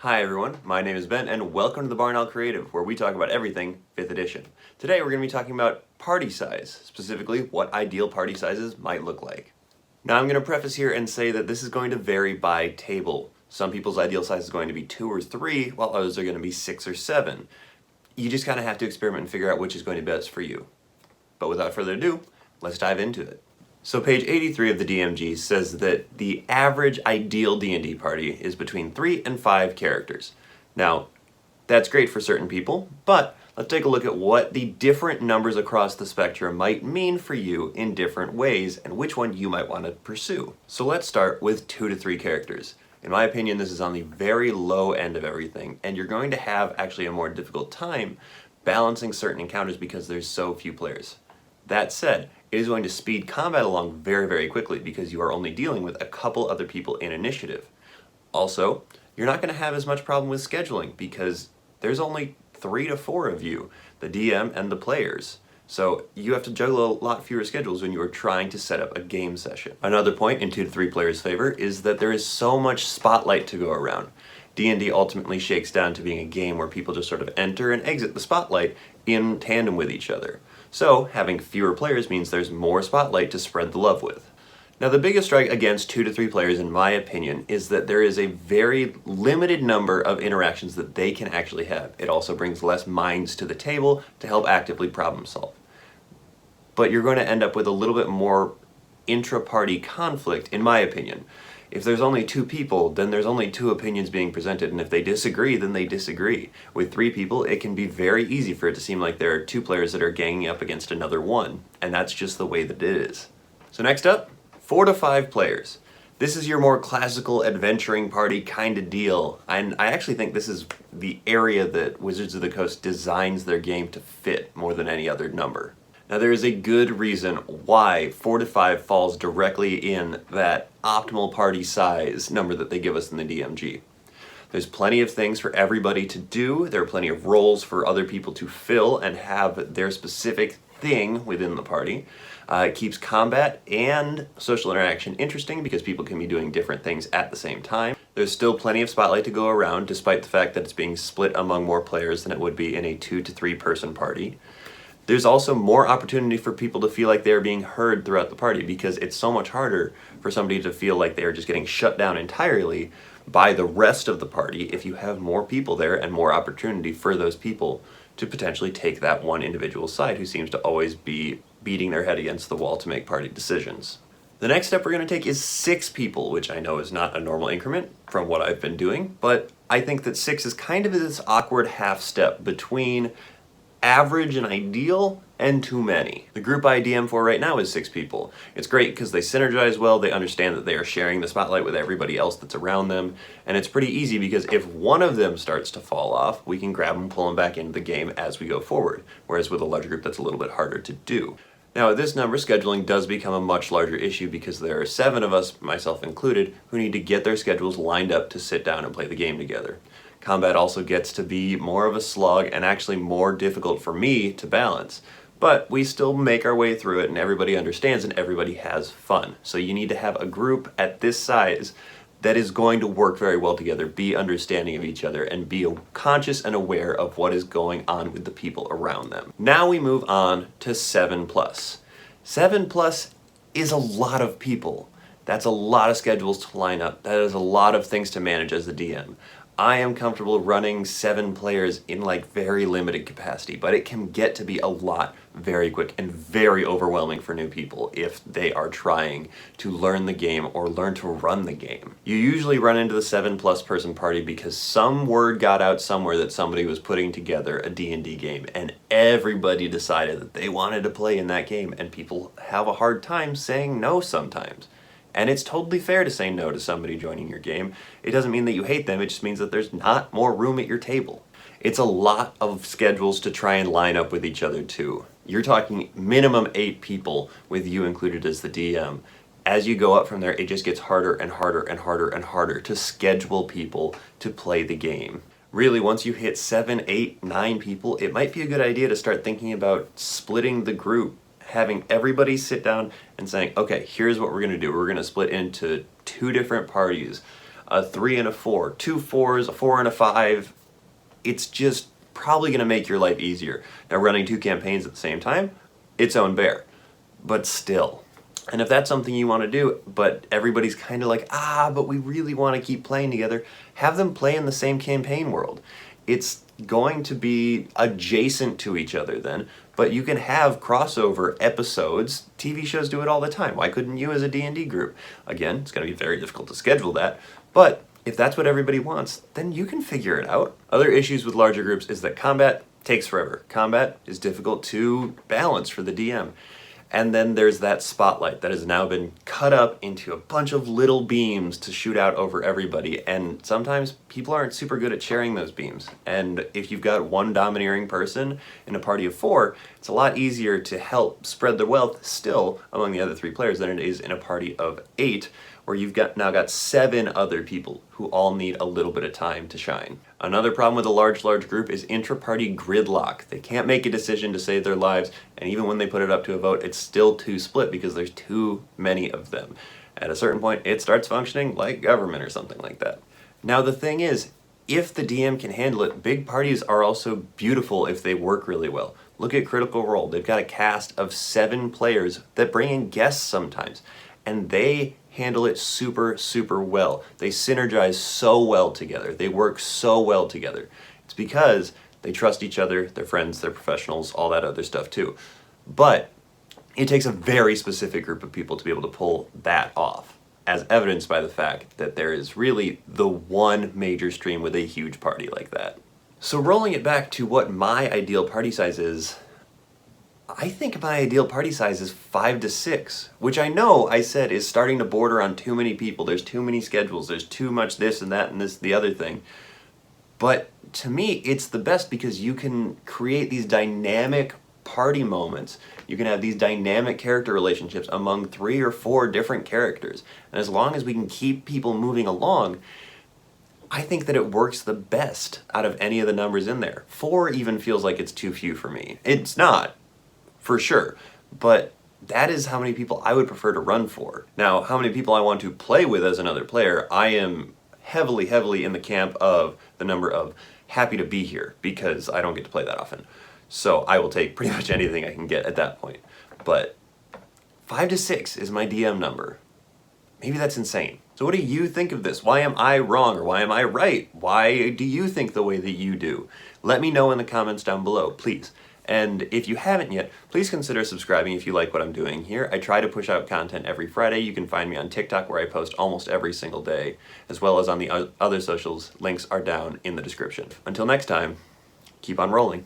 Hi everyone, my name is Ben and welcome to the Barn Owl Creative, where we talk about everything 5th edition. Today we're going to be talking about party size, specifically what ideal party sizes might look like. Now I'm going to preface here and say that this is going to vary by table. Some people's ideal size is going to be 2 or 3, while others are going to be 6 or 7. You just kind of have to experiment and figure out which is going to be best for you. But without further ado, let's dive into it. So page 83 of the DMG says that the average ideal D&D party is between 3 and 5 characters. Now, that's great for certain people, but let's take a look at what the different numbers across the spectrum might mean for you in different ways and which one you might want to pursue. So let's start with 2 to 3 characters. In my opinion, this is on the very low end of everything, and you're going to have actually a more difficult time balancing certain encounters because there's so few players. That said, it is going to speed combat along very, very quickly because you are only dealing with a couple other people in initiative. Also, you're not going to have as much problem with scheduling because there's only 3 to 4 of you, the DM and the players. So you have to juggle a lot fewer schedules when you are trying to set up a game session. Another point in 2 to 3 players' favor is that there is so much spotlight to go around. D&D ultimately shakes down to being a game where people just sort of enter and exit the spotlight in tandem with each other. So, having fewer players means there's more spotlight to spread the love with. Now, the biggest strike against 2 to 3 players, in my opinion, is that there is a very limited number of interactions that they can actually have. It also brings less minds to the table to help actively problem solve. But you're going to end up with a little bit more intra-party conflict, in my opinion. If there's only 2 people, then there's only 2 opinions being presented, and if they disagree, then they disagree. With 3 people, it can be very easy for it to seem like there are 2 players that are ganging up against another one, and that's just the way that it is. So next up, 4 to 5 players. This is your more classical adventuring party kind of deal, and I actually think this is the area that Wizards of the Coast designs their game to fit more than any other number. Now there is a good reason why 4 to 5 falls directly in that optimal party size number that they give us in the DMG. There's plenty of things for everybody to do, there are plenty of roles for other people to fill and have their specific thing within the party. It keeps combat and social interaction interesting because people can be doing different things at the same time. There's still plenty of spotlight to go around despite the fact that it's being split among more players than it would be in a 2 to 3 person party. There's also more opportunity for people to feel like they're being heard throughout the party because it's so much harder for somebody to feel like they're just getting shut down entirely by the rest of the party if you have more people there and more opportunity for those people to potentially take that one individual side who seems to always be beating their head against the wall to make party decisions. The next step we're going to take is 6 people, which I know is not a normal increment from what I've been doing, but I think that 6 is kind of this awkward half step between average and ideal and too many. The group I DM for right now is 6 people. It's great because they synergize well, they understand that they are sharing the spotlight with everybody else that's around them, and it's pretty easy because if one of them starts to fall off, we can grab them, pull them back into the game as we go forward, whereas with a larger group that's a little bit harder to do. Now at this number, scheduling does become a much larger issue because there are 7 of us, myself included, who need to get their schedules lined up to sit down and play the game together. Combat also gets to be more of a slog and actually more difficult for me to balance. But we still make our way through it and everybody understands and everybody has fun. So you need to have a group at this size that is going to work very well together, be understanding of each other, and be conscious and aware of what is going on with the people around them. Now we move on to 7+. 7+ is a lot of people. That's a lot of schedules to line up. That is a lot of things to manage as the DM. I am comfortable running 7 players in like very limited capacity, but it can get to be a lot very quick and very overwhelming for new people if they are trying to learn the game or learn to run the game. You usually run into the 7+ person party because some word got out somewhere that somebody was putting together a D&D game and everybody decided that they wanted to play in that game, and people have a hard time saying no sometimes. And it's totally fair to say no to somebody joining your game. It doesn't mean that you hate them, it just means that there's not more room at your table. It's a lot of schedules to try and line up with each other too. You're talking minimum 8 people with you included as the DM. As you go up from there, it just gets harder and harder and harder and harder to schedule people to play the game. Really, once you hit 7, 8, 9 people, it might be a good idea to start thinking about splitting the group, having everybody sit down and saying, okay, here's what we're going to do. We're going to split into 2 different parties. a 3 and a 4, 2 4s, a 4 and a 5. It's just probably going to make your life easier. Now, running 2 campaigns at the same time, its own bear, but still. And if that's something you want to do, but everybody's kind of like, but we really want to keep playing together, have them play in the same campaign world. It's going to be adjacent to each other then, but you can have crossover episodes. TV shows do it all the time. Why couldn't you as a D&D group? Again, it's going to be very difficult to schedule that, but if that's what everybody wants, then you can figure it out. Other issues with larger groups is that combat takes forever. Combat is difficult to balance for the DM. And then there's that spotlight that has now been cut up into a bunch of little beams to shoot out over everybody, and sometimes people aren't super good at sharing those beams. And if you've got one domineering person in a party of 4, it's a lot easier to help spread the wealth still among the other 3 players than it is in a party of 8, where you've now got 7 other people who all need a little bit of time to shine. Another problem with a large group is intra-party gridlock. They can't make a decision to save their lives, and even when they put it up to a vote, it's still too split because there's too many of them. At a certain point, it starts functioning like government or something like that. Now the thing is, if the DM can handle it, big parties are also beautiful if they work really well. Look at Critical Role. They've got a cast of 7 players that bring in guests sometimes, and they handle it super well. They synergize so well together. They work so well together. It's because they trust each other, they're friends, they're professionals, all that other stuff too. But it takes a very specific group of people to be able to pull that off, as evidenced by the fact that there is really the one major stream with a huge party like that. So rolling it back to what my ideal party size is, I think my ideal party size is 5 to 6, which I know I said is starting to border on too many people. There's too many schedules. There's too much this and that and this the other thing. But to me, it's the best because you can create these dynamic party moments. You can have these dynamic character relationships among 3 or 4 different characters. And as long as we can keep people moving along, I think that it works the best out of any of the numbers in there. 4 even feels like it's too few for me. It's not, for sure, but that is how many people I would prefer to run for. Now, how many people I want to play with as another player, I am heavily in the camp of the number of happy to be here, because I don't get to play that often. So I will take pretty much anything I can get at that point. But 5 to 6 is my DM number. Maybe that's insane. So what do you think of this? Why am I wrong or why am I right? Why do you think the way that you do? Let me know in the comments down below, please. And if you haven't yet, please consider subscribing if you like what I'm doing here. I try to push out content every Friday. You can find me on TikTok where I post almost every single day, as well as on the other socials. Links are down in the description. Until next time, keep on rolling.